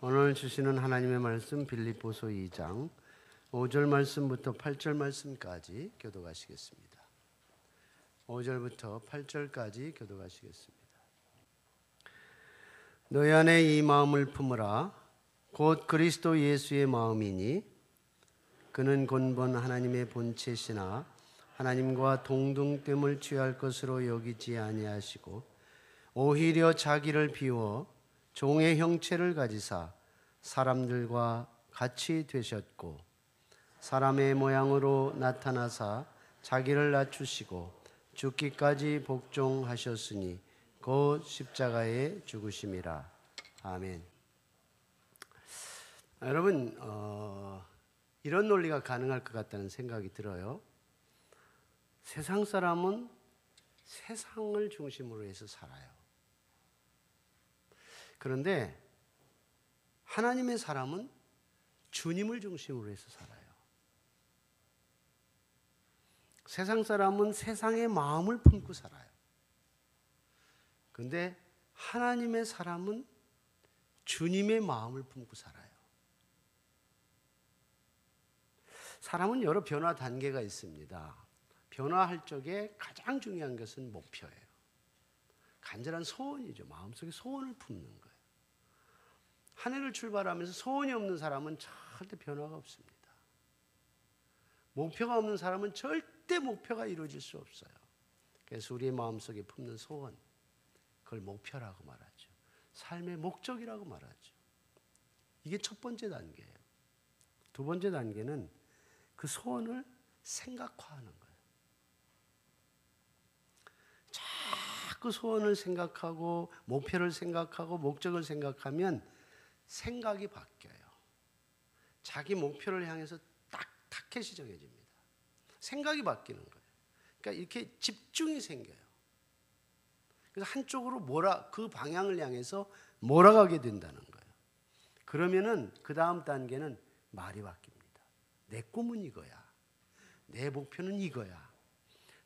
오늘 주시는 하나님의 말씀 빌립보서 2장 5절 말씀부터 8절 말씀까지 교독하시겠습니다. 5절부터 8절까지 교독하시겠습니다. 너희 안에 이 마음을 품으라. 곧 그리스도 예수의 마음이니 그는 곤본 하나님의 본체시나 하나님과 동등됨을 취할 것으로 여기지 아니하시고 오히려 자기를 비워 종의 형체를 가지사 사람들과 같이 되셨고 사람의 모양으로 나타나사 자기를 낮추시고 죽기까지 복종하셨으니 곧 십자가에 죽으심이라. 아멘. 여러분, 이런 논리가 가능할 것 같다는 생각이 들어요. 세상 사람은 세상을 중심으로 해서 살아요. 그런데 하나님의 사람은 주님을 중심으로 해서 살아요. 세상 사람은 세상의 마음을 품고 살아요. 그런데 하나님의 사람은 주님의 마음을 품고 살아요. 사람은 여러 변화 단계가 있습니다. 변화할 적에 가장 중요한 것은 목표예요. 간절한 소원이죠. 마음속에 소원을 품는 거예요. 한 해를 출발하면서 소원이 없는 사람은 절대 변화가 없습니다. 목표가 없는 사람은 절대 목표가 이루어질 수 없어요. 그래서 우리의 마음속에 품는 소원, 그걸 목표라고 말하죠. 삶의 목적이라고 말하죠. 이게 첫 번째 단계예요. 두 번째 단계는 그 소원을 생각화하는 거예요. 자꾸 소원을 생각하고 목표를 생각하고 목적을 생각하면 생각이 바뀌어요. 자기 목표를 향해서 딱 타켓이 정해집니다. 생각이 바뀌는 거예요. 그러니까 이렇게 집중이 생겨요. 그래서 한쪽으로 그 방향을 향해서 몰아가게 된다는 거예요. 그러면은 그 다음 단계는 말이 바뀝니다. 내 꿈은 이거야. 내 목표는 이거야.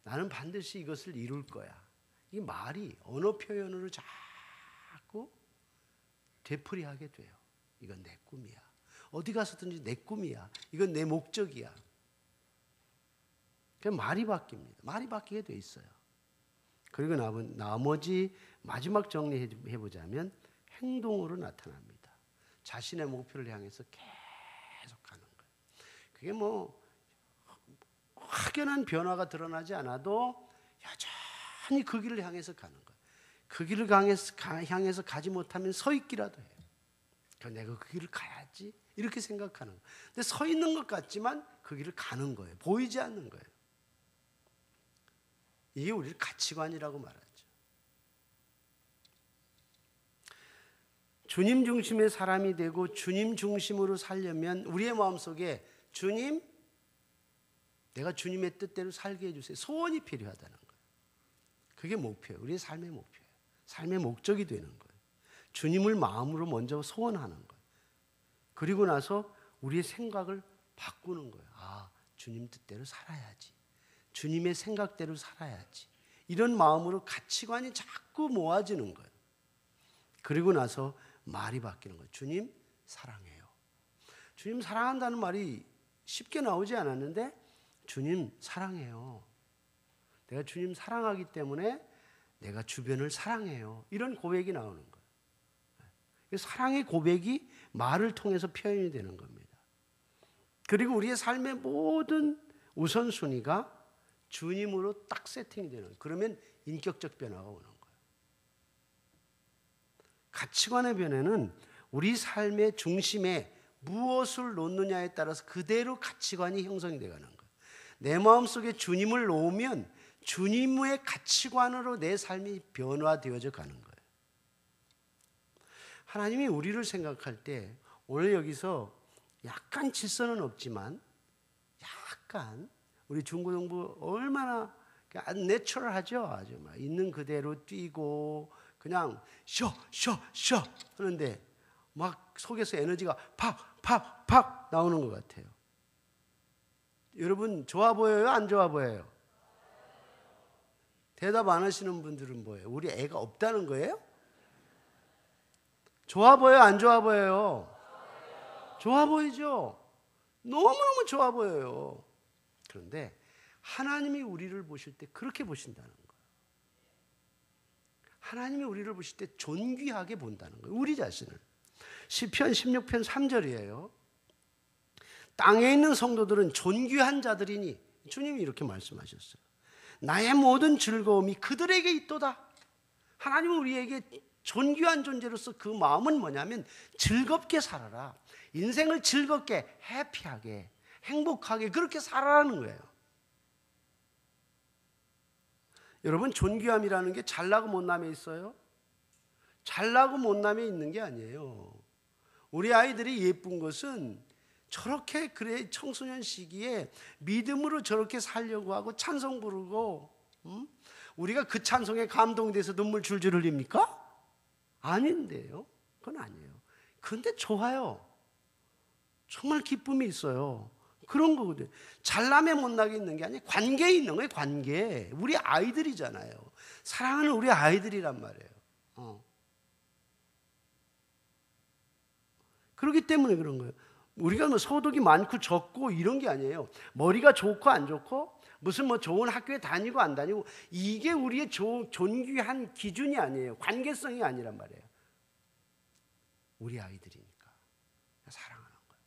나는 반드시 이것을 이룰 거야. 이 말이 언어 표현으로 자꾸 되풀이하게 돼요. 이건 내 꿈이야. 어디 가서든지 내 꿈이야. 이건 내 목적이야. 그냥 말이 바뀝니다. 말이 바뀌게 돼 있어요. 그리고 나머지 마지막 정리해보자면 행동으로 나타납니다. 자신의 목표를 향해서 계속 가는 거예요. 그게 확연한 변화가 드러나지 않아도 여전히 그 길을 향해서 가는 거예요. 그 길을 향해서 가지 못하면 서 있기라도 해요. 내가 그 길을 가야지 이렇게 생각하는 거예요. 근데 서 있는 것 같지만 그 길을 가는 거예요. 보이지 않는 거예요. 이게 우리 가치관이라고 말하죠. 주님 중심의 사람이 되고 주님 중심으로 살려면 우리의 마음속에 주님, 내가 주님의 뜻대로 살게 해주세요. 소원이 필요하다는 거예요. 그게 목표예요. 우리의 삶의 목표예요. 삶의 목적이 되는 거예요. 주님을 마음으로 먼저 소원하는 거예요. 그리고 나서 우리의 생각을 바꾸는 거예요. 주님 뜻대로 살아야지. 주님의 생각대로 살아야지. 이런 마음으로 가치관이 자꾸 모아지는 거예요. 그리고 나서 말이 바뀌는 거예요. 주님 사랑해요. 주님 사랑한다는 말이 쉽게 나오지 않았는데 주님 사랑해요. 내가 주님 사랑하기 때문에 내가 주변을 사랑해요. 이런 고백이 나오는 거예요. 사랑의 고백이 말을 통해서 표현이 되는 겁니다. 그리고 우리의 삶의 모든 우선순위가 주님으로 딱 세팅이 되는 거예요. 그러면 인격적 변화가 오는 거예요. 가치관의 변화는 우리 삶의 중심에 무엇을 놓느냐에 따라서 그대로 가치관이 형성이 되어가는 거예요. 내 마음속에 주님을 놓으면 주님의 가치관으로 내 삶이 변화되어져 가는 거예요. 하나님이 우리를 생각할 때 오늘 여기서 약간 질서는 없지만 약간 우리 중고등부 얼마나 내추럴하죠. 아주 막 있는 그대로 뛰고 그냥 쉬어 하는데 막 속에서 에너지가 팍 나오는 것 같아요. 여러분 좋아 보여요? 안 좋아 보여요? 대답 안 하시는 분들은 뭐예요? 우리 애가 없다는 거예요? 좋아 보여요? 안 좋아 보여요? 좋아 보이죠? 너무너무 좋아 보여요. 그런데 하나님이 우리를 보실 때 그렇게 보신다는 거예요. 하나님이 우리를 보실 때 존귀하게 본다는 거예요. 우리 자신을. 시편 16편 3절이에요. 땅에 있는 성도들은 존귀한 자들이니, 주님이 이렇게 말씀하셨어요. 나의 모든 즐거움이 그들에게 있도다. 하나님은 우리에게 존귀한 존재로서 그 마음은 뭐냐면 즐겁게 살아라. 인생을 즐겁게, 해피하게, 행복하게 그렇게 살아라는 거예요. 여러분, 존귀함이라는 게 잘나고 못남에 있어요? 잘나고 못남에 있는 게 아니에요. 우리 아이들이 예쁜 것은 저렇게 그래 청소년 시기에 믿음으로 저렇게 살려고 하고 찬송 부르고, 우리가 그 찬송에 감동돼서 눈물 줄줄 흘립니까? 아닌데요. 그건 아니에요. 근데 좋아요. 정말 기쁨이 있어요. 그런 거거든요. 잘남에 못나게 있는 게 아니에요. 관계에 있는 거예요. 관계. 우리 아이들이잖아요. 사랑하는 우리 아이들이란 말이에요. 그렇기 때문에 그런 거예요. 우리가 뭐 소득이 많고 적고 이런 게 아니에요. 머리가 좋고 안 좋고 무슨 뭐 좋은 학교에 다니고 안 다니고 이게 우리의 존귀한 기준이 아니에요. 관계성이 아니란 말이에요. 우리 아이들이니까 사랑하는 거예요.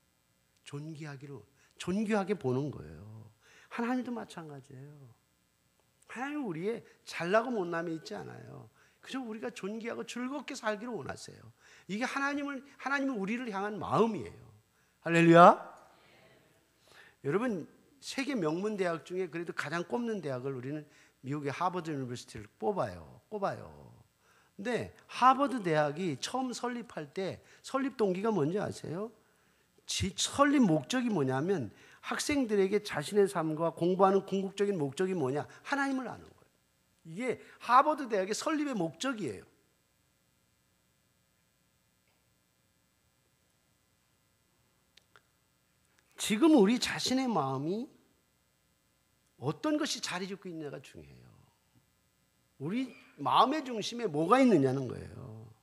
존귀하게 보는 거예요. 하나님도 마찬가지예요. 하나님은 우리의 잘나고 못남에 있지 않아요. 그저 우리가 존귀하고 즐겁게 살기를 원하세요. 이게 하나님은 우리를 향한 마음이에요. 할렐루야. 여러분, 세계 명문 대학 중에 그래도 가장 꼽는 대학을 우리는 미국의 하버드 유니버시티를 뽑아요. 근데 하버드 대학이 처음 설립할 때 설립 동기가 뭔지 아세요? 설립 목적이 뭐냐면 학생들에게 자신의 삶과 공부하는 궁극적인 목적이 뭐냐? 하나님을 아는 거예요. 이게 하버드 대학의 설립의 목적이에요. 지금 우리 자신의 마음이 어떤 것이 자리 잡고 있느냐가 중요해요. 우리 마음의 중심에 뭐가 있느냐는 거예요.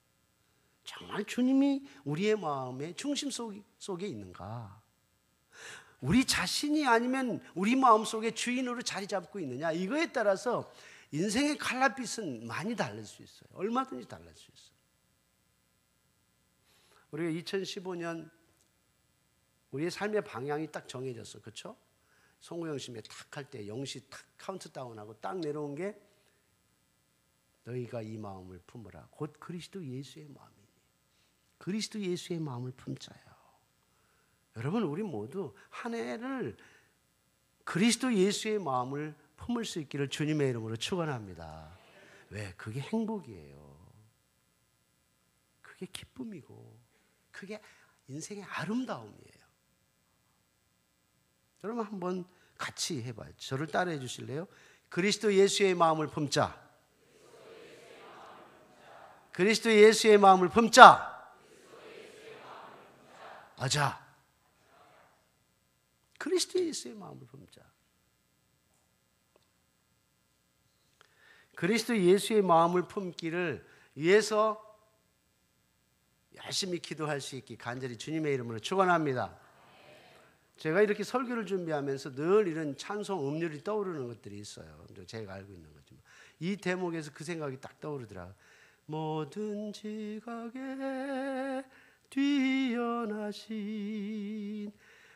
정말 주님이 우리의 마음의 중심 속에 있는가? 우리 자신이 아니면 우리 마음 속에 주인으로 자리 잡고 있느냐? 이거에 따라서 인생의 칼라빛은 많이 다를 수 있어요. 얼마든지 달라질 수 있어요. 우리가 2015년 우리의 삶의 방향이 딱 정해졌어. 그렇죠? 송구영심에 탁 할 때 0시 탁 카운트다운하고 딱 내려온 게 너희가 이 마음을 품으라. 곧 그리스도 예수의 마음이니. 그리스도 예수의 마음을 품자요. 여러분, 우리 모두 한 해를 그리스도 예수의 마음을 품을 수 있기를 주님의 이름으로 축원합니다. 왜? 그게 행복이에요. 그게 기쁨이고 그게 인생의 아름다움이에요. 여러분 한번 같이 해봐요. 저를 따라해 주실래요? 그리스도 예수의 마음을 품자. 그리스도 예수의 마음을 품자. 맞아. 그리스도 예수의 마음을 품자. 그리스도 예수의 마음을 품기를 위해서 열심히 기도할 수 있기 간절히 주님의 이름으로 축원합니다. 제가 이렇게 설교를 준비하면서 늘 이런 찬송 음률이 떠오르는 것들이 있어요. 제가 알고 있는 거지만 이 대목에서 그 생각이 딱 떠오르더라고요. 모든 지각에 뛰어나신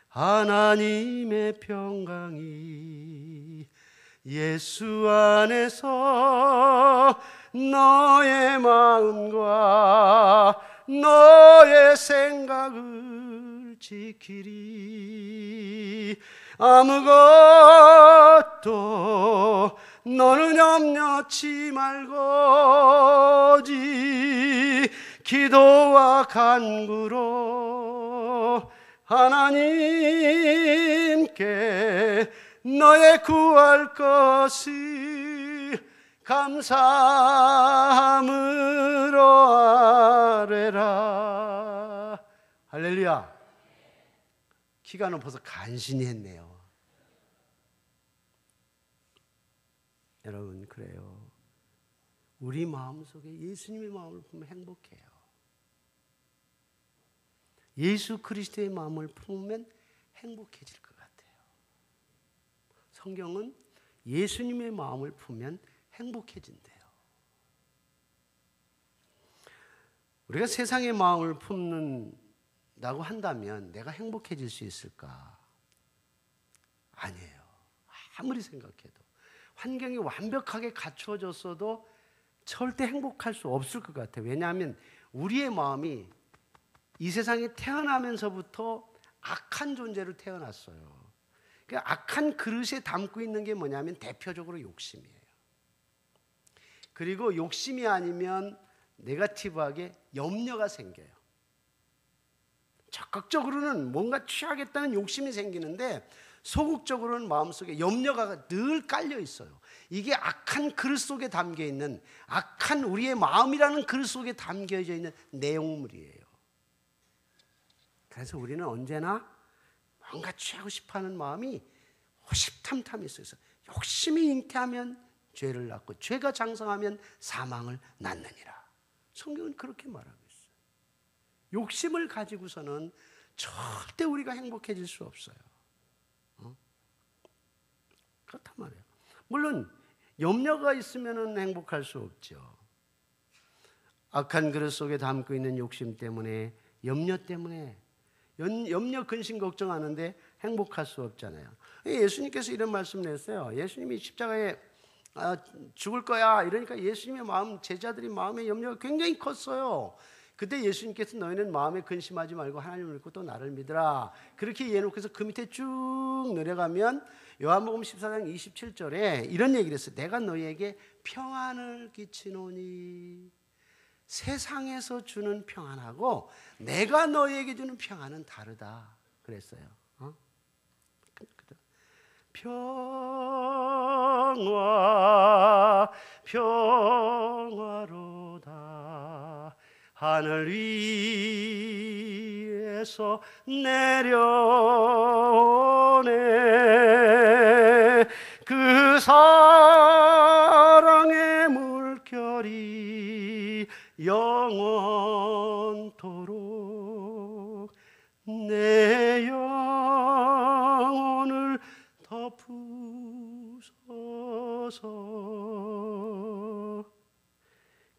하나님의 평강이 예수 안에서 너의 마음과 너의 생각을 지키리. 아무것도 너는 염려치 말고지 기도와 간구로 하나님께 너의 구할 것을 감사함으로 아뢰라. 할렐루야. 키가 높아서 간신히 했네요. 여러분, 그래요. 우리 마음속에 예수님의 마음을 보면 행복해요. 예수 그리스도의 마음을 품으면 행복해질 것 같아요. 성경은 예수님의 마음을 품으면 행복해진대요. 우리가 세상의 마음을 품는다고 한다면 내가 행복해질 수 있을까? 아니에요. 아무리 생각해도 환경이 완벽하게 갖추어졌어도 절대 행복할 수 없을 것 같아요. 왜냐하면 우리의 마음이 이 세상에 태어나면서부터 악한 존재로 태어났어요. 그 악한 그릇에 담고 있는 게 뭐냐면 대표적으로 욕심이에요. 그리고 욕심이 아니면 네거티브하게 염려가 생겨요. 적극적으로는 뭔가 취하겠다는 욕심이 생기는데 소극적으로는 마음속에 염려가 늘 깔려 있어요. 이게 악한 그릇 속에 담겨 있는, 악한 우리의 마음이라는 그릇 속에 담겨져 있는 내용물이에요. 그래서 우리는 언제나 뭔가 취하고 싶어하는 마음이 호시탐탐 있어서 욕심이 잉태하면 죄를 낳고 죄가 장성하면 사망을 낳느니라. 성경은 그렇게 말하고 있어요. 욕심을 가지고서는 절대 우리가 행복해질 수 없어요. 그렇단 말이에요. 물론 염려가 있으면 행복할 수 없죠. 악한 그릇 속에 담고 있는 욕심 때문에, 염려 때문에, 염려, 근심, 걱정하는데 행복할 수 없잖아요. 예수님께서 이런 말씀을 했어요. 예수님이 십자가에 죽을 거야 이러니까 예수님의 마음, 제자들이 마음의 염려가 굉장히 컸어요. 그때 예수님께서 너희는 마음에 근심하지 말고 하나님을 믿고 또 나를 믿으라 그렇게 이해놓고서 그 밑에 쭉 내려가면 요한복음 14장 27절에 이런 얘기를 했어요. 내가 너희에게 평안을 끼치노니 세상에서 주는 평안하고 내가 너희에게 주는 평안은 다르다 그랬어요. 평화 평화로다 하늘 위에서 내려오네 그 사랑의 물결이 영원토록 내 영혼을 덮으소서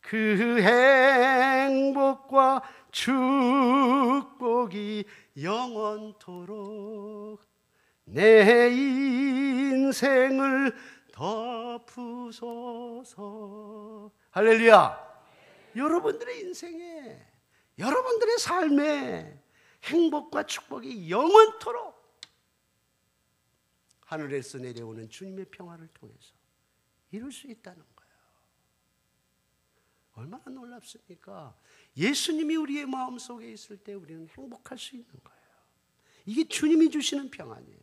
그 행복과 축복이 영원토록 내 인생을 덮으소서. 할렐루야. 여러분들의 인생에, 여러분들의 삶에 행복과 축복이 영원토록 하늘에서 내려오는 주님의 평화를 통해서 이룰 수 있다는 거예요. 얼마나 놀랍습니까? 예수님이 우리의 마음속에 있을 때 우리는 행복할 수 있는 거예요. 이게 주님이 주시는 평안이에요.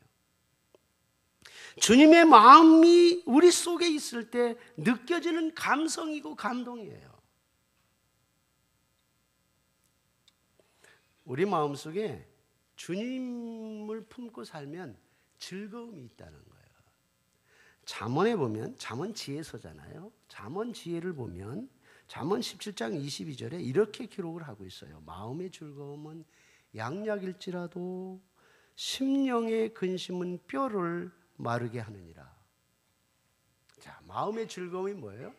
주님의 마음이 우리 속에 있을 때 느껴지는 감성이고 감동이에요. 우리 마음속에 주님을 품고 살면 즐거움이 있다는 거예요. 잠언에 보면, 잠언 지혜서잖아요. 잠언 지혜를 보면 잠언 17장 22절에 이렇게 기록을 하고 있어요. 마음의 즐거움은 양약일지라도 심령의 근심은 뼈를 마르게 하느니라. 자, 마음의 즐거움이 뭐예요?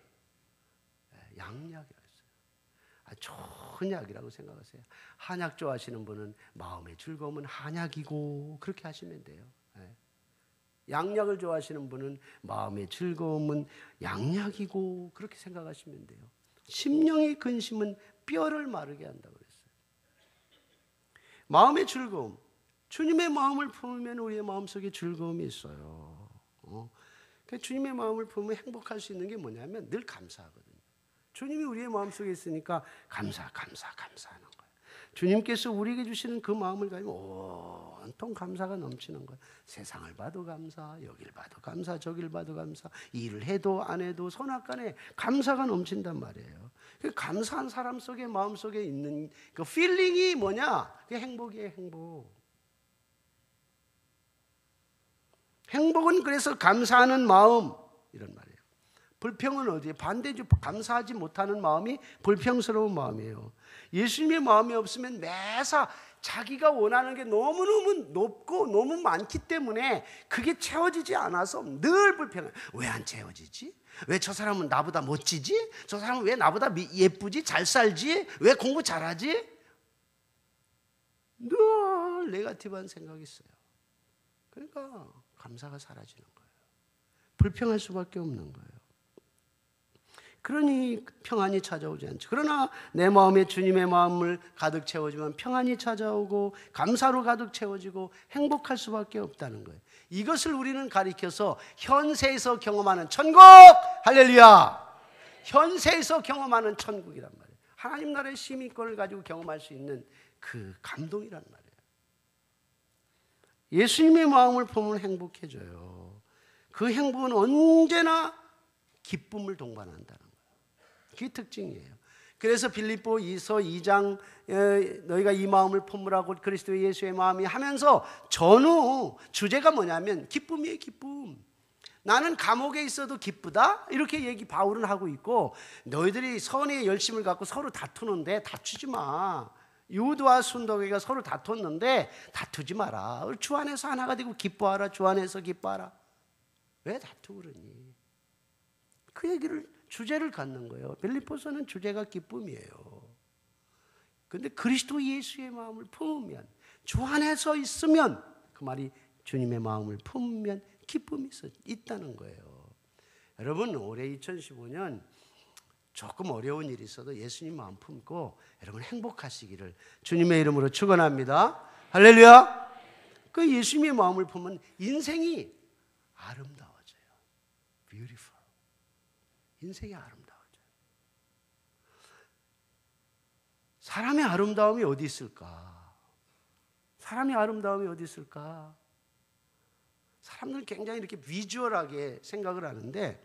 양약이라고 했어요. 좋은 약이라고 생각하세요. 한약 좋아하시는 분은 마음의 즐거움은 한약이고 그렇게 하시면 돼요. 양약을 좋아하시는 분은 마음의 즐거움은 양약이고 그렇게 생각하시면 돼요. 심령의 근심은 뼈를 마르게 한다고 그랬어요. 마음의 즐거움, 주님의 마음을 품으면 우리의 마음속에 즐거움이 있어요. 그러니까 주님의 마음을 품으면 행복할 수 있는 게 뭐냐면 늘 감사하거든요. 주님이 우리의 마음속에 있으니까 감사하는 거예요. 주님께서 우리에게 주시는 그 마음을 가지고 온통 감사가 넘치는 거예요. 세상을 봐도 감사, 여길 봐도 감사, 저길 봐도 감사, 일을 해도 안 해도 선악간에 감사가 넘친단 말이에요. 감사한 사람 속에 마음 속에 있는 그 필링이 뭐냐? 그게 행복이에요, 행복. 행복은 그래서 감사하는 마음 이런 말이에요. 불평은 어디에? 반대죠. 감사하지 못하는 마음이 불평스러운 마음이에요. 예수님의 마음이 없으면 매사 자기가 원하는 게 너무너무 높고 너무 많기 때문에 그게 채워지지 않아서 늘 불평해. 왜 안 채워지지? 왜 저 사람은 나보다 멋지지? 저 사람은 왜 나보다 예쁘지? 잘 살지? 왜 공부 잘하지? 늘 네거티브한 생각이 있어요. 그러니까 감사가 사라지는 거예요. 불평할 수밖에 없는 거예요. 그러니 평안이 찾아오지 않죠. 그러나 내 마음에 주님의 마음을 가득 채워주면 평안이 찾아오고 감사로 가득 채워지고 행복할 수밖에 없다는 거예요. 이것을 우리는 가리켜서 현세에서 경험하는 천국! 할렐루야! 현세에서 경험하는 천국이란 말이에요. 하나님 나라의 시민권을 가지고 경험할 수 있는 그 감동이란 말이에요. 예수님의 마음을 품으면 행복해져요. 그 행복은 언제나 기쁨을 동반한다는 거예요. 그게 특징이에요. 그래서 빌립보서 2장 너희가 이 마음을 품으라고 그리스도 예수의 마음이 하면서 전후 주제가 뭐냐면 기쁨이에요. 기쁨. 나는 감옥에 있어도 기쁘다 이렇게 바울은 하고 있고, 너희들이 선의 열심을 갖고 서로 다투는데 다투지 마. 유다와 순도계가 서로 다퉜는데 다투지 마라. 주 안에서 하나가 되고 기뻐하라. 주 안에서 기뻐하라. 왜 다투고 그러니? 그 얘기를 주제를 갖는 거예요. 빌립보서는 주제가 기쁨이에요. 그런데 그리스도 예수의 마음을 품으면, 주 안에서 있으면, 그 말이 주님의 마음을 품으면 기쁨이 있다는 거예요. 여러분, 올해 2015년 조금 어려운 일이 있어도 예수님 마음 품고 여러분 행복하시기를 주님의 이름으로 축원합니다. 할렐루야. 그 예수님의 마음을 품으면 인생이 아름다워져요. Beautiful. 인생이 아름다워져요. 사람의 아름다움이 어디 있을까? 사람의 아름다움이 어디 있을까? 사람들은 굉장히 이렇게 비주얼하게 생각을 하는데,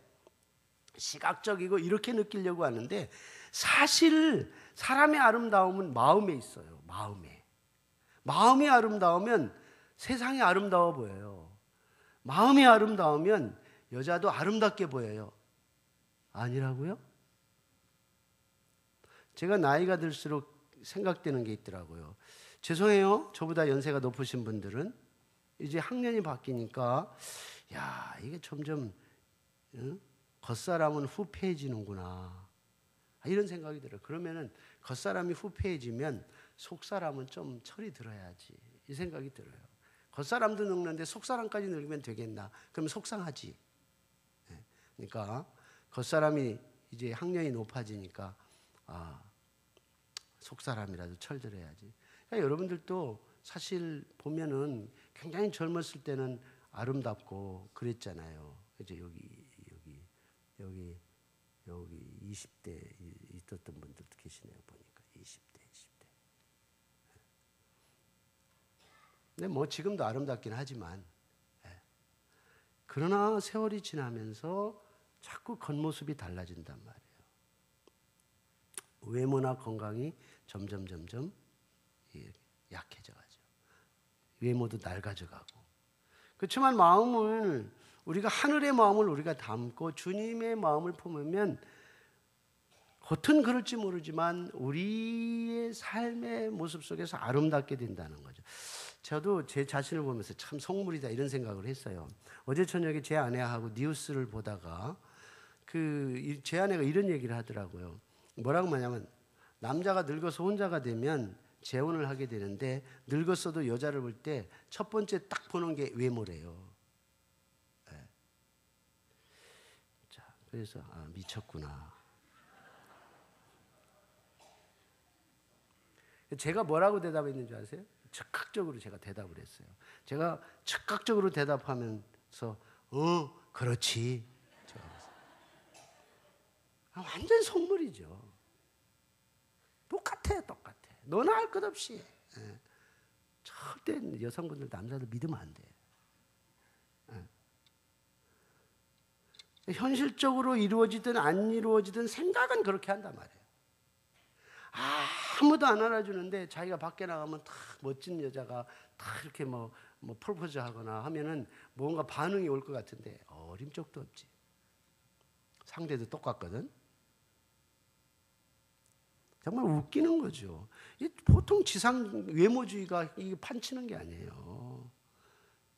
시각적이고 이렇게 느끼려고 하는데, 사실 사람의 아름다움은 마음에 있어요. 마음이 아름다우면 세상이 아름다워 보여요. 마음이 아름다우면 여자도 아름답게 보여요. 아니라고요? 제가 나이가 들수록 생각되는 게 있더라고요. 죄송해요. 저보다 연세가 높으신 분들은 이제 학년이 바뀌니까 야, 이게 점점 겉사람은 후패해지는구나, 이런 생각이 들어요. 그러면은 겉사람이 후패해지면 속사람은 좀 철이 들어야지, 이 생각이 들어요. 겉사람도 늙는데 속사람까지 늙으면 되겠나? 그러면 속상하지. 그러니까 겉사람이 이제 학년이 높아지니까 속사람이라도 철들어야지. 그러니까 여러분들도 사실 보면은 굉장히 젊었을 때는 아름답고 그랬잖아요. 이제 여기 20대 있었던 분들도 계시네요. 보니까 20대. 근데 뭐 지금도 아름답긴 하지만, 그러나 세월이 지나면서 자꾸 겉모습이 달라진단 말이에요. 외모나 건강이 점점 약해져가죠. 외모도 낡아져가고. 그렇지만 마음을, 우리가 하늘의 마음을 우리가 담고 주님의 마음을 품으면 겉은 그럴지 모르지만 우리의 삶의 모습 속에서 아름답게 된다는 거죠. 저도 제 자신을 보면서 참 속물이다 이런 생각을 했어요. 어제 저녁에 제 아내하고 뉴스를 보다가 제 아내가 이런 얘기를 하더라고요. 뭐라고 하냐면, 남자가 늙어서 혼자가 되면 재혼을 하게 되는데, 늙었어도 여자를 볼 때 첫 번째 딱 보는 게 외모래요. 네. 자, 그래서 미쳤구나. 제가 뭐라고 대답했는 줄 아세요? 즉각적으로 제가 대답을 했어요. 제가 즉각적으로 대답하면서 그렇지. 완전 속물이죠. 똑같아. 너나 할 것 없이. 절대 여성분들, 남자들 믿으면 안 돼. 현실적으로 이루어지든 안 이루어지든 생각은 그렇게 한단 말이에요. 아무도 안 알아주는데 자기가 밖에 나가면 딱 멋진 여자가 딱 이렇게 뭐 프로포즈 하거나 하면은 뭔가 반응이 올 것 같은데 어림쩍도 없지. 상대도 똑같거든. 정말 웃기는 거죠. 보통 지상 외모주의가 이게 판치는 게 아니에요.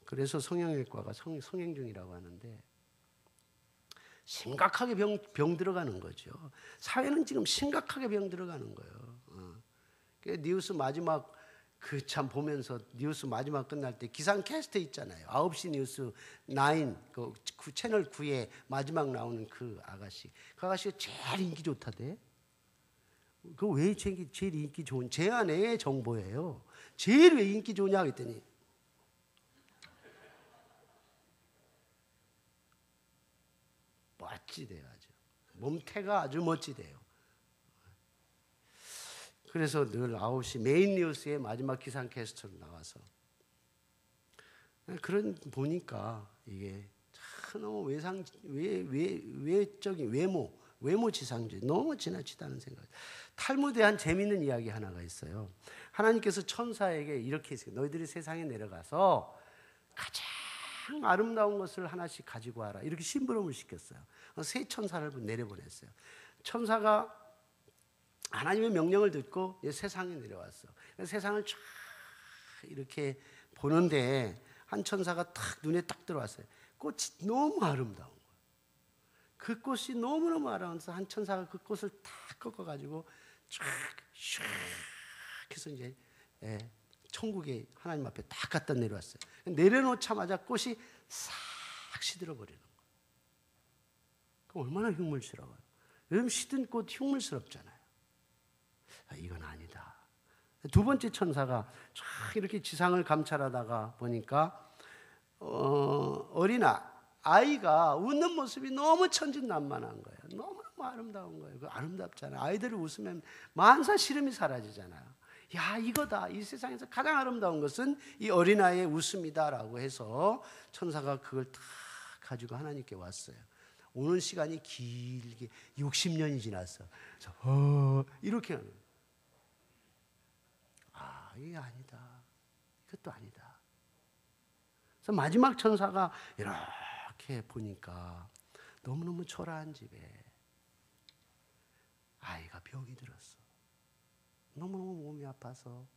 그래서 성형외과가 성행중이라고 하는데 심각하게 병 들어가는 거죠. 사회는 지금 심각하게 병 들어가는 거예요. 뉴스 마지막 참 보면서 뉴스 마지막 끝날 때 기상캐스터 있잖아요. 9시 뉴스 9 채널 9에 마지막 나오는 그 아가씨. 그 아가씨가 제일 인기 좋다대. 그 왜 제일 인기 좋은 제 아내의 정보예요. 제일 왜 인기 좋냐 그랬더니 멋지대요. 아주 몸태가 아주 멋지대요. 그래서 늘 9시 메인 뉴스의 마지막 기상캐스터로 나와서 그런 보니까 이게 참 너무 외적인 외모 지상주의 너무 지나치다는 생각. 탈무드에 한 재미있는 이야기 하나가 있어요. 하나님께서 천사에게 이렇게 했어요. 너희들이 세상에 내려가서 가장 아름다운 것을 하나씩 가지고 와라. 이렇게 심부름을 시켰어요. 세 천사를 내려보냈어요. 천사가 하나님의 명령을 듣고 세상에 내려왔어. 세상을 쫙 이렇게 보는데 한 천사가 탁 눈에 딱 들어왔어요. 꽃이 너무 아름다운 거예요. 그 꽃이 너무너무 아름다워서 한 천사가 그 꽃을 탁 꺾어가지고 쫙 해서 이제 천국에 하나님 앞에 딱 갖다 내려왔어요. 내려놓자마자 꽃이 싹 시들어버리는 거예요. 그럼 얼마나 흉물스러워요. 여러분 시든 꽃 흉물스럽잖아요. 이건 아니다. 두 번째 천사가 쫙 이렇게 지상을 감찰하다가 보니까 아이가 웃는 모습이 너무 천진난만한 거예요. 너무너무 아름다운 거예요. 그 아름답잖아요. 아이들이 웃으면 만사 시름이 사라지잖아요. 야, 이거다. 이 세상에서 가장 아름다운 것은 이 어린아이의 웃음이다라고 해서 천사가 그걸 다 가지고 하나님께 왔어요. 오는 시간이 길게 60년이 지났어. 이렇게 하는 거예요. 이게 아니다. 이것도 아니다. 그래서 마지막 천사가 이렇게 보니까 너무너무 초라한 집에 아이가 병이 들었어. 너무너무 몸이 아파서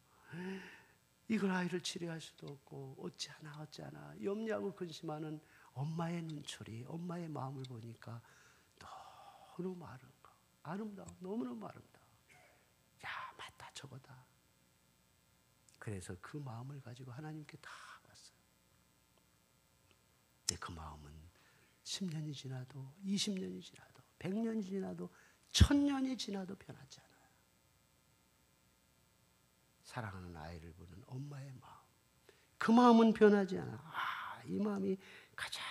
이걸 아이를 치료할 수도 없고 어찌하나 염려하고 근심하는 엄마의 눈초리, 엄마의 마음을 보니까 너무너무 아름다워. 너무너무 아름다워. 야, 맞다 저거다. 그래서 그 마음을 가지고 하나님께 다 왔어요. 근데 그 마음은 10년이 지나도 20년이 지나도 100년이 지나도 1000년이 지나도 변하지 않아요. 사랑하는 아이를 보는 엄마의 마음, 그 마음은 변하지 않아. 이 마음이 가장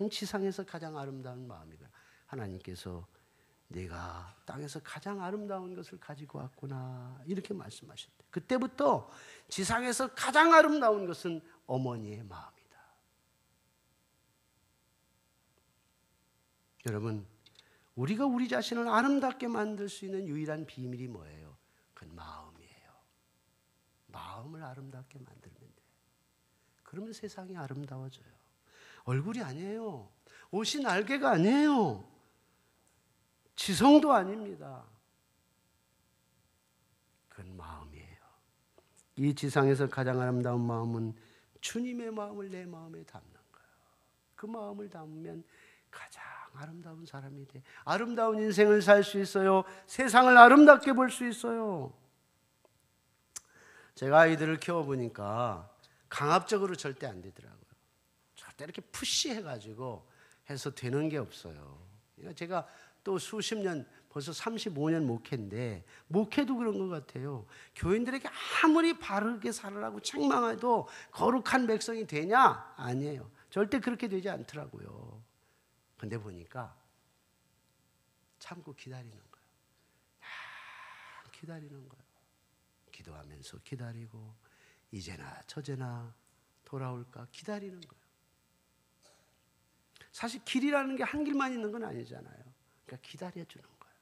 지상에서 가장 아름다운 마음이구나. 하나님께서 내가 땅에서 가장 아름다운 것을 가지고 왔구나 이렇게 말씀하셨대요. 그때부터 지상에서 가장 아름다운 것은 어머니의 마음이다. 여러분, 우리가 우리 자신을 아름답게 만들 수 있는 유일한 비밀이 뭐예요? 그건 마음이에요. 마음을 아름답게 만들면 돼요. 그러면 세상이 아름다워져요. 얼굴이 아니에요. 옷이 날개가 아니에요. 지성도 아닙니다. 그건 마음이에요. 이 지상에서 가장 아름다운 마음은 주님의 마음을 내 마음에 담는 거예요. 그 마음을 담으면 가장 아름다운 사람이 돼. 아름다운 인생을 살 수 있어요. 세상을 아름답게 볼 수 있어요. 제가 아이들을 키워보니까 강압적으로 절대 안 되더라고요. 절대 이렇게 푸시해가지고 해서 되는 게 없어요. 제가 또 수십 년, 벌써 35년 목회인데 목회도 그런 것 같아요. 교인들에게 아무리 바르게 살으라고 책망해도 거룩한 백성이 되냐? 아니에요. 절대 그렇게 되지 않더라고요. 근데 보니까 참고 기다리는 거예요. 기다리는 거예요. 기도하면서 기다리고 이제나 저제나 돌아올까 기다리는 거예요. 사실 길이라는 게 한 길만 있는 건 아니잖아요. 그러니까 기다려주는 거예요.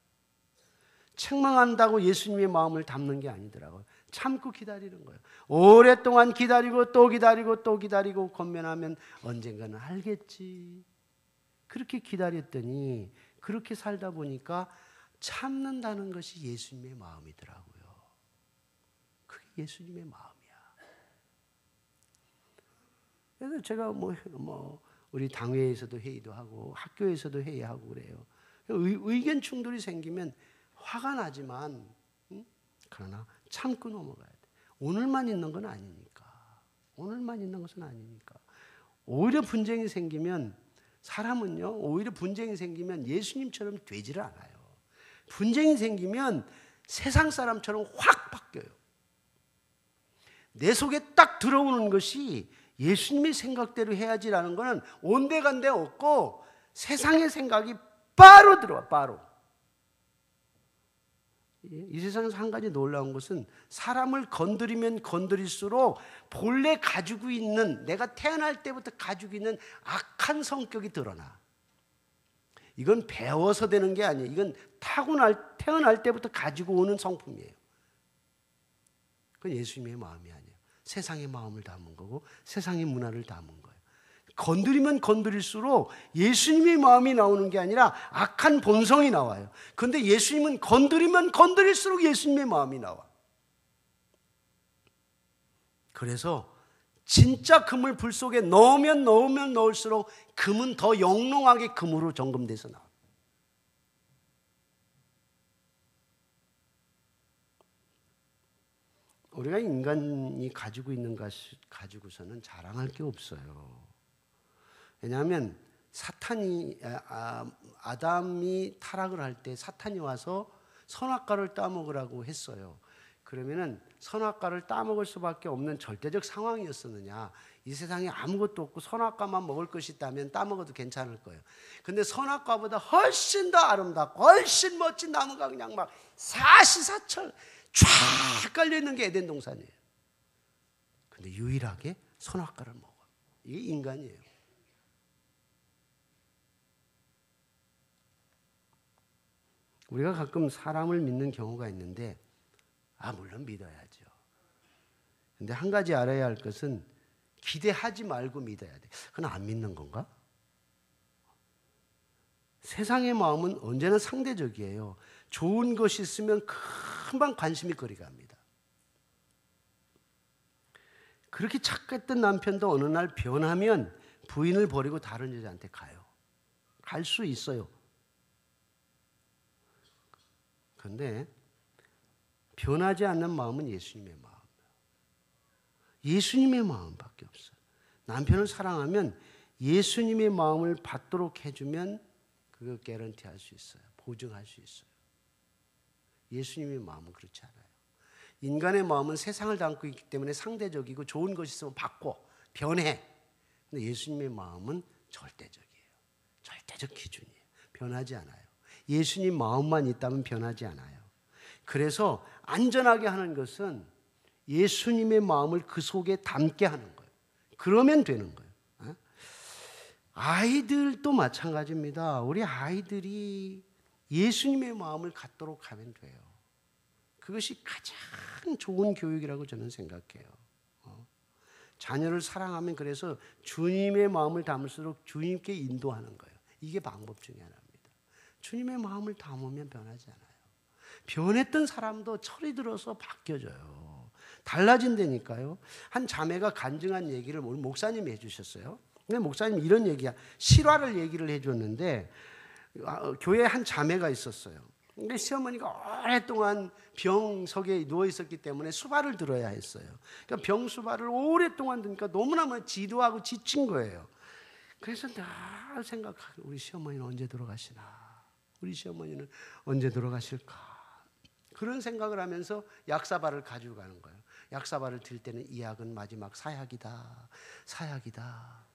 책망한다고 예수님의 마음을 담는 게 아니더라고요. 참고 기다리는 거예요. 오랫동안 기다리고 또 기다리고 또 기다리고 권면하면 언젠가는 알겠지. 그렇게 기다렸더니 그렇게 살다 보니까 참는다는 것이 예수님의 마음이더라고요. 그게 예수님의 마음이야. 그래서 제가 우리 당회에서도 회의도 하고 학교에서도 회의하고 그래요. 의견 충돌이 생기면 화가 나지만 그러나 참고 넘어가야 돼. 오늘만 있는 건 아니니까. 오늘만 있는 것은 아니니까. 오히려 분쟁이 생기면 사람은요, 오히려 분쟁이 생기면 예수님처럼 되지를 않아요. 분쟁이 생기면 세상 사람처럼 확 바뀌어요. 내 속에 딱 들어오는 것이 예수님의 생각대로 해야지라는 것은 온데간데 없고 세상의 생각이 바로 들어와, 바로. 이 세상에서 한 가지 놀라운 것은 사람을 건드리면 건드릴수록 본래 가지고 있는, 내가 태어날 때부터 가지고 있는 악한 성격이 드러나. 이건 배워서 되는 게 아니에요. 이건 태어날 때부터 가지고 오는 성품이에요. 그건 예수님의 마음이 아니에요. 세상의 마음을 담은 거고 세상의 문화를 담은 거예요. 건드리면 건드릴수록 예수님의 마음이 나오는 게 아니라 악한 본성이 나와요. 그런데 예수님은 건드리면 건드릴수록 예수님의 마음이 나와. 그래서 진짜 금을 불 속에 넣으면 넣을수록 금은 더 영롱하게 금으로 점검돼서 나와. 우리가 인간이 가지고 있는 것을 가지고서는 자랑할 게 없어요. 왜냐하면 아담이 타락을 할 때 사탄이 와서 선악과를 따먹으라고 했어요. 그러면은 선악과를 따먹을 수밖에 없는 절대적 상황이었었느냐? 이 세상에 아무것도 없고 선악과만 먹을 것이 있다면 따먹어도 괜찮을 거예요. 근데 선악과보다 훨씬 더 아름답고 훨씬 멋진 나무가 그냥 막 사시사철 쫙 깔려있는 게 에덴 동산이에요. 근데 유일하게 선악과를 먹어요. 이게 인간이에요. 우리가 가끔 사람을 믿는 경우가 있는데 물론 믿어야죠. 근데 한 가지 알아야 할 것은 기대하지 말고 믿어야 돼. 그건 안 믿는 건가? 세상의 마음은 언제나 상대적이에요. 좋은 것이 있으면 금방 관심이 거리 갑니다. 그렇게 착했던 남편도 어느 날 변하면 부인을 버리고 다른 여자한테 가요. 갈 수 있어요. 그런데 변하지 않는 마음은 예수님의 마음이에요. 예수님의 마음밖에 없어요. 남편을 사랑하면 예수님의 마음을 받도록 해주면 그거 개런티할 수 있어요. 보증할 수 있어요. 예수님의 마음은 그렇지 않아요. 인간의 마음은 세상을 담고 있기 때문에 상대적이고 좋은 것이 있으면 받고 변해. 근데 예수님의 마음은 절대적이에요. 절대적 기준이에요. 변하지 않아요. 예수님 마음만 있다면 변하지 않아요. 그래서 안전하게 하는 것은 예수님의 마음을 그 속에 담게 하는 거예요. 그러면 되는 거예요. 아이들도 마찬가지입니다. 우리 아이들이 예수님의 마음을 갖도록 하면 돼요. 그것이 가장 좋은 교육이라고 저는 생각해요. 자녀를 사랑하면 그래서 주님의 마음을 담을수록 주님께 인도하는 거예요. 이게 방법 중에 하나입니다. 주님의 마음을 담으면 변하지 않아요. 변했던 사람도 철이 들어서 바뀌어져요. 달라진다니까요. 한 자매가 간증한 얘기를 오늘 목사님이 해주셨어요. 근데 목사님 이런 얘기야. 실화를 얘기를 해줬는데 교회에 한 자매가 있었어요. 근데 시어머니가 오랫동안 병석에 누워 있었기 때문에 수발을 들어야 했어요. 그러니까 병 수발을 오랫동안 드니까 너무나 지루하고 지친 거예요. 그래서 늘 생각하고 우리 시어머니는 언제 돌아가시나? 우리 시어머니는 언제 돌아가실까? 그런 생각을 하면서 약사발을 가지고 가는 거예요. 약사발을 들 때는 이 약은 마지막 사약이다. 사약이다.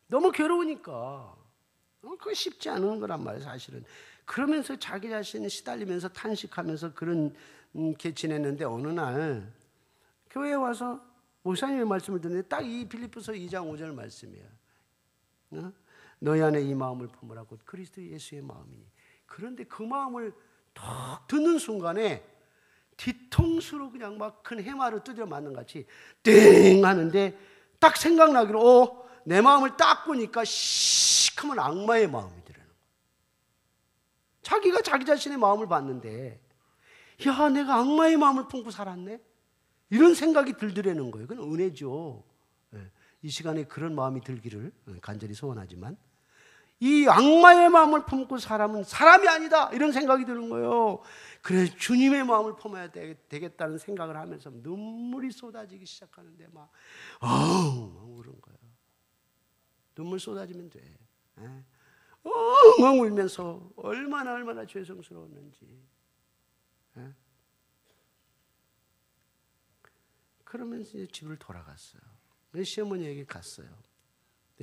너무 괴로우니까. 그거 쉽지 않은 거란 말이에요, 사실은. 그러면서 자기 자신이 시달리면서 탄식하면서 그렇게 지냈는데 어느 날 교회에 와서 목사님의 말씀을 듣는데 딱 이 빌립보서 2장 5절 말씀이에요. 너희 안에 이 마음을 품으라 곧 그리스도 예수의 마음이니. 그런데 그 마음을 딱 듣는 순간에 뒤통수로 그냥 막 큰 해마를 두드려 맞는 같이 띵 하는데 딱 생각나기로 내 마음을 딱 보니까 시커먼 악마의 마음이 들어요. 자기가 자기 자신의 마음을 봤는데, 야, 내가 악마의 마음을 품고 살았네? 이런 생각이 들더라는 거예요. 그건 은혜죠. 이 시간에 그런 마음이 들기를 간절히 소원하지만, 이 악마의 마음을 품고 사람은 사람이 아니다, 이런 생각이 드는 거예요. 그래서 주님의 마음을 품어야 되겠다는 생각을 하면서 눈물이 쏟아지기 시작하는데 막 우는 거예요. 눈물 쏟아지면 돼. 엉엉 울면서 얼마나 죄송스러웠는지. 그러면서 이제 집을 돌아갔어요. 시어머니에게 갔어요.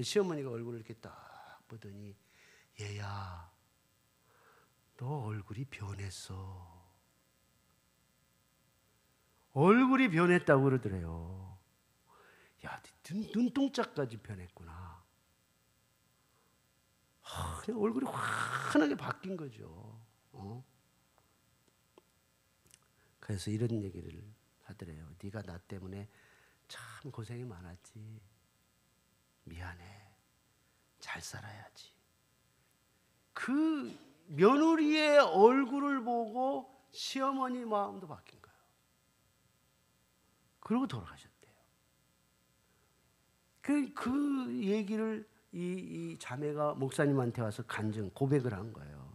시어머니가 얼굴을 이렇게 딱 보더니, 얘야, 너 얼굴이 변했어. 얼굴이 변했다고 그러더래요. 야, 눈동자까지 변했구나. 그냥 얼굴이 환하게 바뀐 거죠. 그래서 이런 얘기를 하더래요. 네가 나 때문에 참 고생이 많았지. 미안해. 잘 살아야지. 그 며느리의 얼굴을 보고 시어머니 마음도 바뀐 거예요. 그러고 돌아가셨대요. 그 얘기를 이 자매가 목사님한테 와서 고백을 한 거예요.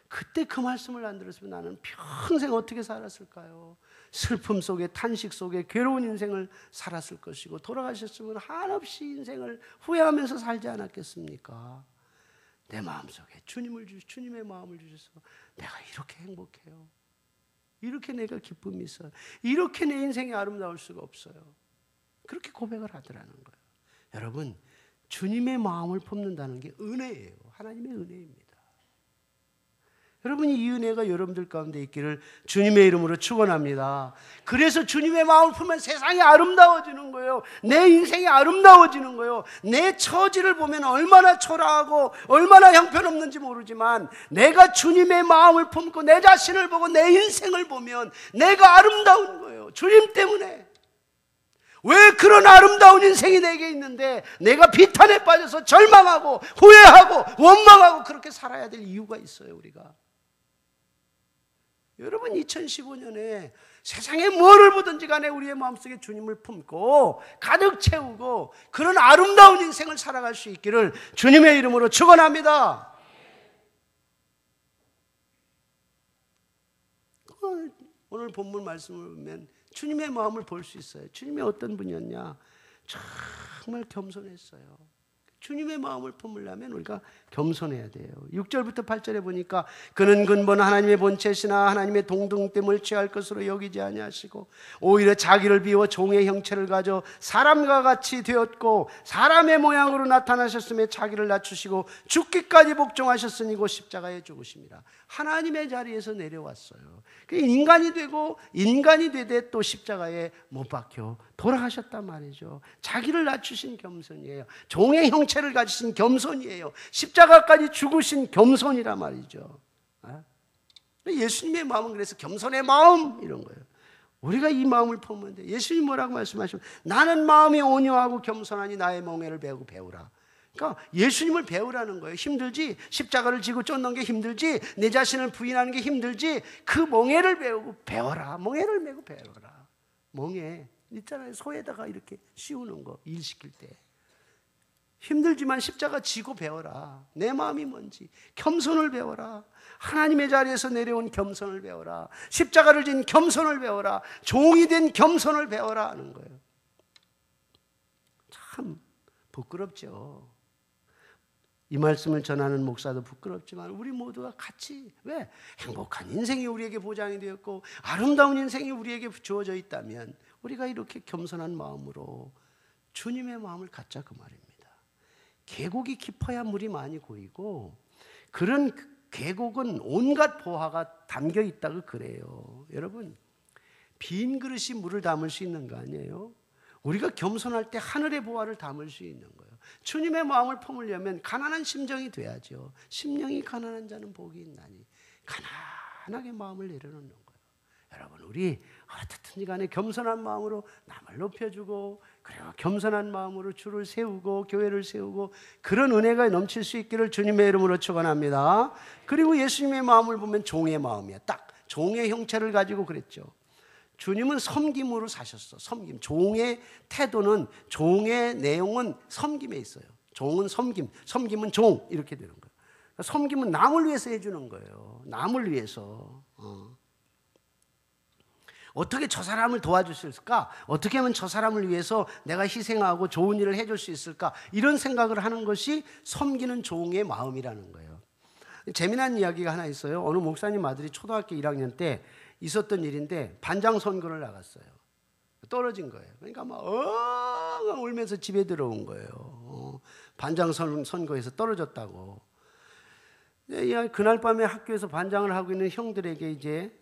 그때 그 말씀을 안 들었으면 나는 평생 어떻게 살았을까요? 슬픔 속에, 탄식 속에 괴로운 인생을 살았을 것이고, 돌아가셨으면 한없이 인생을 후회하면서 살지 않았겠습니까? 내 마음속에 주님의 마음을 주셔서 내가 이렇게 행복해요. 이렇게 내가 기쁨이 있어요. 이렇게 내 인생이 아름다울 수가 없어요. 그렇게 고백을 하더라는 거예요. 여러분, 주님의 마음을 품는다는 게 은혜예요. 하나님의 은혜입니다. 여러분, 이 은혜가 여러분들 가운데 있기를 주님의 이름으로 축원합니다. 그래서 주님의 마음을 품으면 세상이 아름다워지는 거예요. 내 인생이 아름다워지는 거예요. 내 처지를 보면 얼마나 초라하고 얼마나 형편없는지 모르지만, 내가 주님의 마음을 품고 내 자신을 보고 내 인생을 보면 내가 아름다운 거예요. 주님 때문에. 왜 그런 아름다운 인생이 내게 있는데 내가 비탄에 빠져서 절망하고 후회하고 원망하고 그렇게 살아야 될 이유가 있어요, 우리가. 여러분, 2015년에 세상에 뭐를 보든지 간에 우리의 마음속에 주님을 품고 가득 채우고 그런 아름다운 인생을 살아갈 수 있기를 주님의 이름으로 축원합니다. 오늘 본문 말씀을 보면 주님의 마음을 볼 수 있어요. 주님이 어떤 분이었냐? 정말 겸손했어요. 주님의 마음을 품으려면 우리가 겸손해야 돼요. 6절부터 8절에 보니까, 그는 근본 하나님의 본체시나 하나님의 동등됨을 취할 것으로 여기지 아니하시고 오히려 자기를 비워 종의 형체를 가져 사람과 같이 되었고, 사람의 모양으로 나타나셨으며 자기를 낮추시고 죽기까지 복종하셨으니 곧 십자가에 죽으심이라. 하나님의 자리에서 내려왔어요. 인간이 되고 인간이 되되 또 십자가에 못 박혀 돌아가셨단 말이죠. 자기를 낮추신 겸손이에요. 종의 형체를 가지신 겸손이에요. 십자가까지 죽으신 겸손이란 말이죠. 예수님의 마음은 그래서 겸손의 마음, 이런 거예요. 우리가 이 마음을 품으면 돼. 예수님 뭐라고 말씀하시면, 나는 마음이 온유하고 겸손하니 나의 멍에를 배우라. 그러니까 예수님을 배우라는 거예요. 힘들지? 십자가를 지고 쫓는 게 힘들지? 내 자신을 부인하는 게 힘들지? 그 멍에를 배워라. 멍에를 메고 배워라. 멍에 있잖아요. 소에다가 이렇게 씌우는 거, 일 시킬 때. 힘들지만 십자가 지고 배워라. 내 마음이 뭔지 겸손을 배워라. 하나님의 자리에서 내려온 겸손을 배워라. 십자가를 진 겸손을 배워라. 종이 된 겸손을 배워라 하는 거예요. 참 부끄럽죠. 이 말씀을 전하는 목사도 부끄럽지만 우리 모두가 같이, 왜? 행복한 인생이 우리에게 보장이 되었고 아름다운 인생이 우리에게 주어져 있다면 우리가 이렇게 겸손한 마음으로 주님의 마음을 갖자, 그 말입니다. 계곡이 깊어야 물이 많이 고이고, 그런 계곡은 온갖 보화가 담겨 있다고 그래요. 여러분, 빈 그릇이 물을 담을 수 있는 거 아니에요? 우리가 겸손할 때 하늘의 보화를 담을 수 있는 거예요. 주님의 마음을 품으려면 가난한 심정이 돼야죠. 심령이 가난한 자는 복이 있나니. 가난하게 마음을 내려놓는 거예요. 여러분, 우리 어떻든지 간에 겸손한 마음으로 남을 높여주고, 그리고 겸손한 마음으로 주를 세우고 교회를 세우고, 그런 은혜가 넘칠 수 있기를 주님의 이름으로 축원합니다. 그리고 예수님의 마음을 보면 종의 마음이야. 딱 종의 형체를 가지고 그랬죠. 주님은 섬김으로 사셨어. 섬김. 종의 태도는, 종의 내용은 섬김에 있어요. 종은 섬김, 섬김은 종, 이렇게 되는 거예요. 섬김은 남을 위해서 해주는 거예요. 남을 위해서. 어떻게 저 사람을 도와줄 수 있을까? 어떻게 하면 저 사람을 위해서 내가 희생하고 좋은 일을 해줄 수 있을까? 이런 생각을 하는 것이 섬기는 종의 마음이라는 거예요. 재미난 이야기가 하나 있어요. 어느 목사님 아들이 초등학교 1학년 때 있었던 일인데, 반장 선거를 나갔어요. 떨어진 거예요. 그러니까 막 엉엉 울면서 집에 들어온 거예요. 반장 선거에서 떨어졌다고. 그날 밤에 학교에서 반장을 하고 있는 형들에게 이제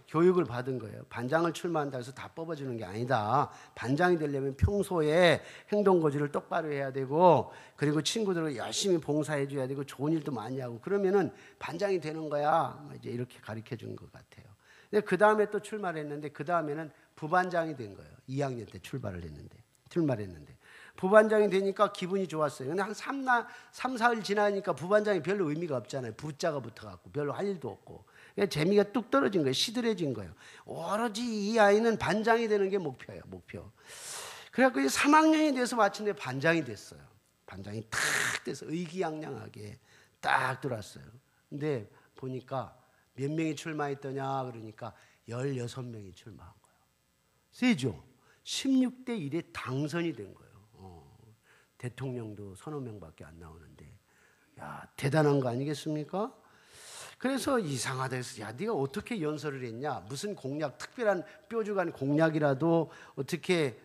교육을 받은 거예요. 반장을 출마한다 해서 다 뽑아주는 게 아니다. 반장이 되려면 평소에 행동거지를 똑바로 해야 되고, 그리고 친구들을 열심히 봉사해 줘야 되고, 좋은 일도 많이 하고, 그러면은 반장이 되는 거야. 이제 이렇게 가르쳐 준 것 같아요. 근데 그 다음에 또 출마를 했는데, 그 다음에는 부반장이 된 거예요. 2학년 때 출마를 했는데. 부반장이 되니까 기분이 좋았어요. 근데 한 3, 4일 지나니까 부반장이 별로 의미가 없잖아요. 부자가 붙어갖고 별로 할 일도 없고. 재미가 뚝 떨어진 거예요. 시들해진 거예요. 오로지 이 아이는 반장이 되는 게 목표예요. 목표. 그래갖고 3학년이 돼서 마침내 반장이 됐어요. 반장이 탁 돼서 의기양양하게 딱 들어왔어요. 근데 보니까 몇 명이 출마했더냐 그러니까 16명이 출마한 거예요. 세죠? 16대 1에 당선이 된 거예요. 대통령도 서너 명밖에 안 나오는데, 야, 대단한 거 아니겠습니까? 그래서 이상하다 해서, 야, 네가 어떻게 연설을 했냐? 무슨 공약, 특별한 뾰족한 공약이라도 어떻게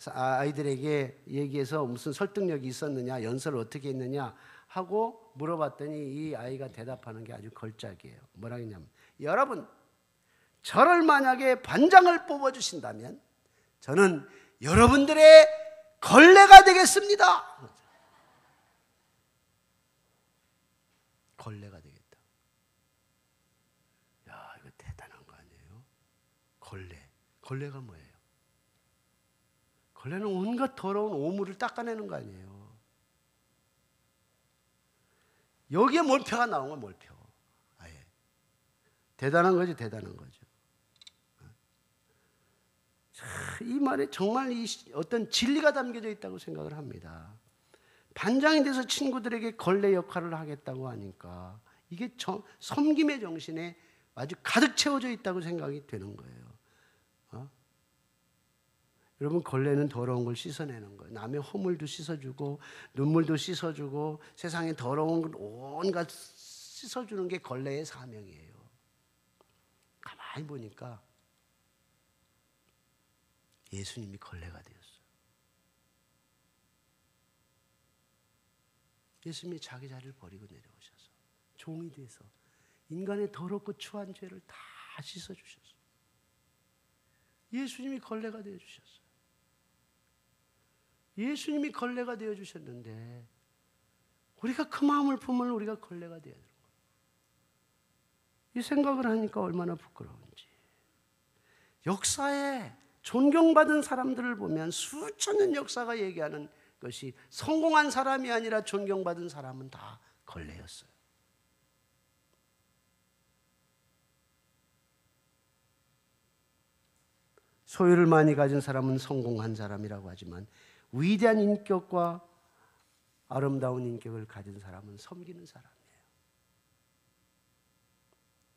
아이들에게 얘기해서 무슨 설득력이 있었느냐? 연설을 어떻게 했느냐? 하고 물어봤더니 이 아이가 대답하는 게 아주 걸작이에요. 뭐라 했냐면, 여러분, 저를 만약에 반장을 뽑아주신다면 저는 여러분들의 걸레가 되겠습니다. 걸레가 되겠다. 야, 이거 대단한 거 아니에요? 걸레가 뭐예요? 걸레는 온갖 더러운 오물을 닦아내는 거 아니에요? 여기에 몰표가 나온 건 몰표. 아예. 대단한 거죠, 대단한 거죠. 이 말에 정말 어떤 진리가 담겨져 있다고 생각을 합니다. 반장이 돼서 친구들에게 걸레 역할을 하겠다고 하니까 이게 섬김의 정신에 아주 가득 채워져 있다고 생각이 되는 거예요. 여러분, 걸레는 더러운 걸 씻어내는 거예요. 남의 허물도 씻어주고 눈물도 씻어주고 세상에 더러운 걸 온갖 씻어주는 게 걸레의 사명이에요. 가만히 보니까 예수님이 걸레가 되었어요. 예수님이 자기 자리를 버리고 내려오셔서 종이 돼서 인간의 더럽고 추한 죄를 다 씻어주셨어요. 예수님이 걸레가 되어주셨어요. 예수님이 걸레가 되어주셨는데 우리가 그 마음을 품으면 우리가 걸레가 되어야 되는 거예요. 이 생각을 하니까 얼마나 부끄러운지. 역사에 존경받은 사람들을 보면 수천 년 역사가 얘기하는 것이 성공한 사람이 아니라 존경받은 사람은 다 걸레였어요. 소유를 많이 가진 사람은 성공한 사람이라고 하지만 위대한 인격과 아름다운 인격을 가진 사람은 섬기는 사람이에요.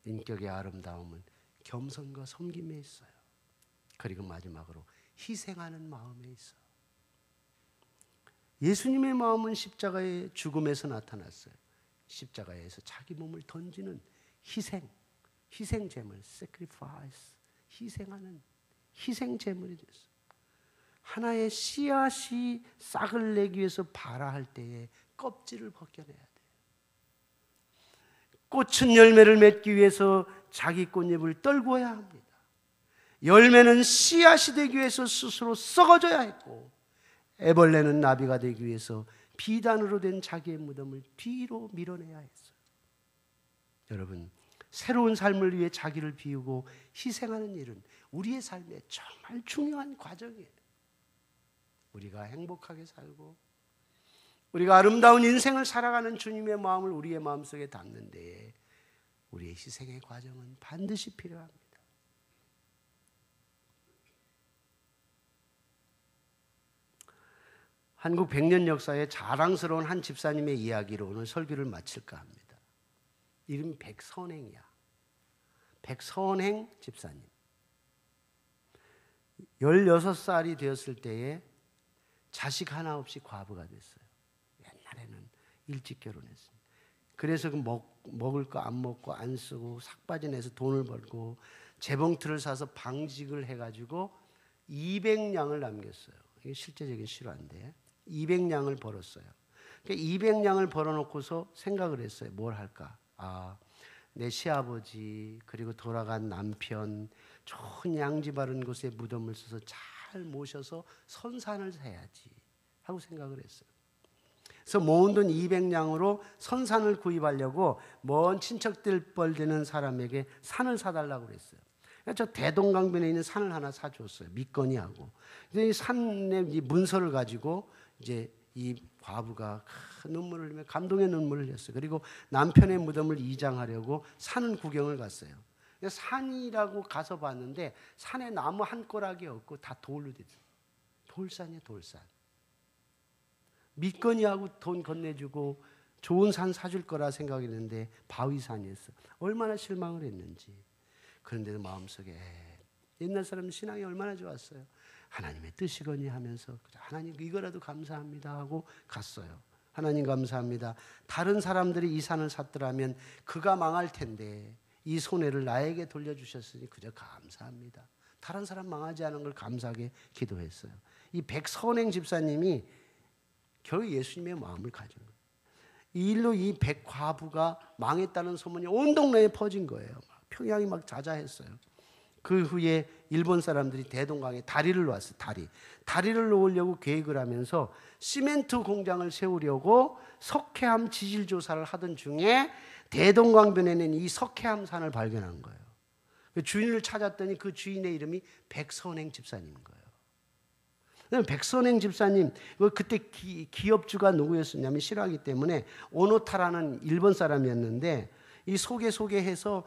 인격의 아름다움은 겸손과 섬김에 있어요. 그리고 마지막으로 희생하는 마음에 있어. 예수님의 마음은 십자가의 죽음에서 나타났어요. 십자가에서 자기 몸을 던지는 희생제물, sacrifice, 희생하는 희생제물이 됐어요. 하나의 씨앗이 싹을 내기 위해서 발아할 때에 껍질을 벗겨내야 돼요. 꽃은 열매를 맺기 위해서 자기 꽃잎을 떨구어야 합니다. 열매는 씨앗이 되기 위해서 스스로 썩어져야 했고, 애벌레는 나비가 되기 위해서 비단으로 된 자기의 무덤을 뒤로 밀어내야 했어요. 여러분, 새로운 삶을 위해 자기를 비우고 희생하는 일은 우리의 삶에 정말 중요한 과정이에요. 우리가 행복하게 살고 우리가 아름다운 인생을 살아가는 주님의 마음을 우리의 마음속에 담는 데에 우리의 희생의 과정은 반드시 필요합니다. 한국 100년 역사의 자랑스러운 한 집사님의 이야기로 오늘 설교를 마칠까 합니다. 이름이 백선행이야. 백선행 집사님. 16살이 되었을 때에 자식 하나 없이 과부가 됐어요. 옛날에는 일찍 결혼했습니다. 그래서 먹을 거 안 먹고 안 쓰고 삭바지 내서 돈을 벌고 재봉틀을 사서 방직을 해가지고 200냥을 남겼어요. 이게 실제적인 실화인데 200냥을 벌었어요. 그러니까 200냥을 벌어놓고서 생각을 했어요. 뭘 할까? 내 시아버지 그리고 돌아간 남편 좋은 양지 바른 곳에 무덤을 써서 잘 모셔서 선산을 해야지 하고 생각을 했어요. 그래서 모은 돈 200냥으로 선산을 구입하려고 먼 친척들 뻘되는 사람에게 산을 사달라고 그랬어요. 그래서 저 대동강변에 있는 산을 하나 사줬어요. 믿거니하고. 이 산의 이 문서를 가지고 이제 이 과부가 큰 눈물을 흘리며 감동의 눈물을 흘렸어요. 그리고 남편의 무덤을 이장하려고 산 구경을 갔어요. 산이라고 가서 봤는데 산에 나무 한 꼬락이 없고 다 돌로 됐어요. 돌산이에요, 돌산. 믿거니하고 돈 건네주고 좋은 산 사줄 거라 생각했는데 바위산이었어. 얼마나 실망을 했는지. 그런데도 마음속에 옛날 사람 신앙이 얼마나 좋았어요. 하나님의 뜻이거니 하면서 하나님 이거라도 감사합니다 하고 갔어요. 하나님 감사합니다. 다른 사람들이 이 산을 샀더라면 그가 망할 텐데 이 손해를 나에게 돌려주셨으니 그저 감사합니다. 다른 사람 망하지 않은 걸 감사하게 기도했어요. 이 백선행 집사님이 결국 예수님의 마음을 가진 거예요. 이 일로 이 백과부가 망했다는 소문이 온 동네에 퍼진 거예요. 평양이 막 자자했어요. 그 후에 일본 사람들이 대동강에 다리를 놓았어요. 다리를 놓으려고 계획을 하면서 시멘트 공장을 세우려고 석회암 지질 조사를 하던 중에 대동강변에는 이 석회암산을 발견한 거예요. 주인을 찾았더니 그 주인의 이름이 백선행 집사님인 거예요. 백선행 집사님, 그때 기업주가 누구였었냐면 싫어하기 때문에 오노타라는 일본 사람이었는데 이 소개해서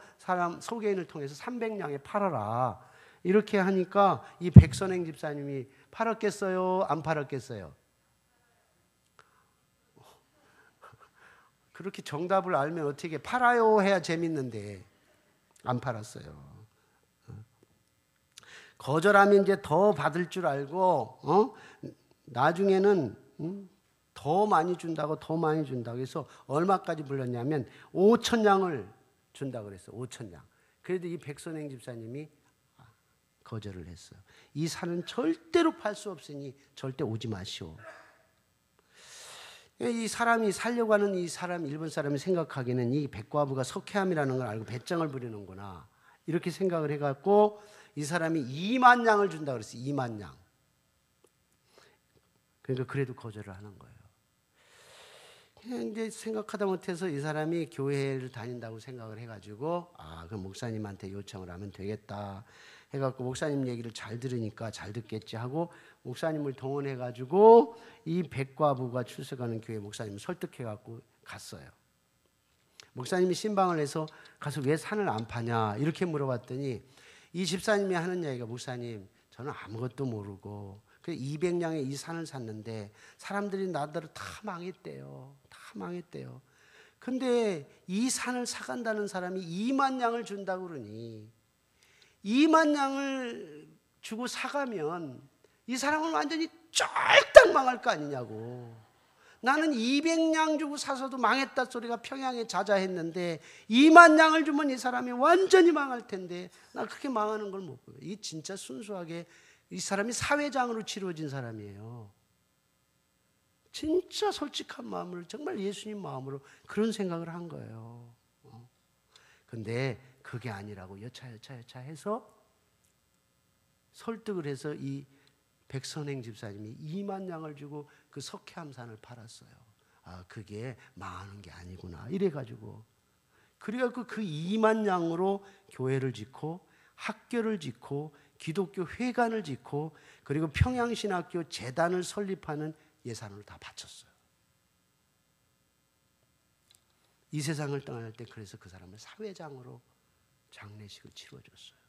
소개인을 통해서 300냥에 팔아라. 이렇게 하니까 이 백선행 집사님이 팔았겠어요? 안 팔았겠어요? 그렇게 정답을 알면 어떻게 팔아요 해야 재밌는데 안 팔았어요. 거절하면 이제 더 받을 줄 알고 나중에는 더 많이 준다고 해서 얼마까지 불렀냐면 5,000냥을 준다고 그랬어요. 5,000냥. 그래도 이 백선행 집사님이 거절을 했어요. 이 산은 절대로 팔 수 없으니 절대 오지 마시오. 이 사람이 살려고 하는 이 사람, 일본 사람이 생각하기에는 이 백과부가 석회암이라는 걸 알고 배짱을 부리는구나 이렇게 생각을 해갖고 이 사람이 2만 냥을 준다고 그랬어요. 2만 냥. 그러니까 그래도 거절을 하는 거예요. 이제 생각하다 못해서 이 사람이 교회를 다닌다고 생각을 해가지고 그럼 목사님한테 요청을 하면 되겠다 해갖고 목사님 얘기를 잘 들으니까 잘 듣겠지 하고 목사님을 동원해가지고 이 백과부가 출석하는 교회 목사님을 설득해갖고 갔어요. 목사님이 신방을 해서 가서 왜 산을 안 파냐 이렇게 물어봤더니 이 집사님이 하는 얘기가 목사님 저는 아무것도 모르고 200냥에 이 산을 샀는데 사람들이 나더러 다 망했대요. 근데 이 산을 사간다는 사람이 2만 냥을 준다고 그러니 2만 냥을 주고 사가면 이 사람은 완전히 쫄딱 망할 거 아니냐고. 나는 200냥 주고 사서도 망했다 소리가 평양에 자자했는데 2만 냥을 주면 이 사람이 완전히 망할 텐데 나 그렇게 망하는 걸 못 보여. 이 진짜 순수하게 이 사람이 사회장으로 치러진 사람이에요. 진짜 솔직한 마음으로 정말 예수님 마음으로 그런 생각을 한 거예요. 근데 그게 아니라고 여차 해서 설득을 해서 이 백선행 집사님이 2만 냥을 주고 그 석회암산을 팔았어요. 그게 망하는 게 아니구나 이래가지고 그래갖고 그 2만 양으로 교회를 짓고 학교를 짓고 기독교 회관을 짓고 그리고 평양신학교 재단을 설립하는 예산을 다 바쳤어요. 이 세상을 떠날 때 그래서 그 사람을 사회장으로 장례식을 치러줬어요.